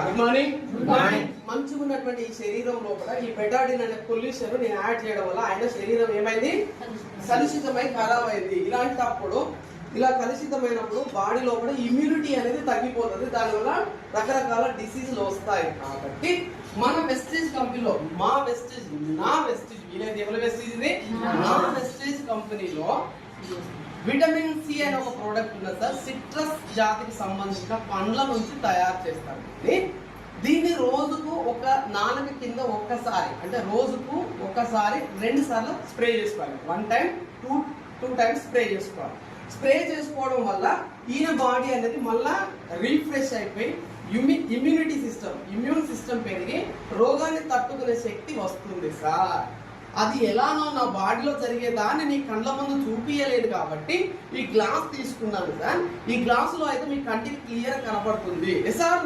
Good morning. మంచిగా ఉన్నటువంటి ఈ శరీరం లోపల ఈ బెటాడిన్ అనే పొల్యూషన్ నేను యాడ్ చేయడం వల్ల ఆయన శరీరం ఏమైంది, కలుషితమై ఖరాబ్ అయింది. ఇలాంటప్పుడు ఇలా కలుషితమైనప్పుడు బాడీ లోపల ఇమ్యూనిటీ అనేది తగ్గిపోతుంది. దానివల్ల రకరకాల డిసీజులు వస్తాయి. కాబట్టి మన వెస్టేజ్ కంపెనీలో నా వెస్టేజ్ వీలైతే ఎవరి వెస్టేజ్ ఇది నా వెస్టేజ్ కంపెనీలో విటమిన్ సి అనే ఒక ప్రోడక్ట్ ఉన్నది సార్. సిట్రస్ జాతికి సంబంధించిన పండ్ల నుంచి తయారు చేస్తారు. దీన్ని రోజుకు ఒక నాలుగు కింద ఒక్కసారి, అంటే రోజుకు ఒకసారి 2 సార్లు స్ప్రే చేసుకోవాలి. 1 టైం 2 టైమ్స్ స్ప్రే చేసుకోవాలి. స్ప్రే చేసుకోవడం వల్ల ఈయన బాడీ అనేది మళ్ళా రీఫ్రెష్ అయిపోయి ఇమ్యూన్ సిస్టమ్ పెరిగి రోగాన్ని తట్టుకునే శక్తి వస్తుంది సార్. అది ఎలానో నా బాడీలో జరిగేదాన్ని నీ కండ్ల ముందు చూపించలేదు కాబట్టి ఈ గ్లాస్ తీసుకున్నాను సార్. ఈ గ్లాసులో అయితే మీ కంటికి క్లియర్ కనపడుతుంది. సార్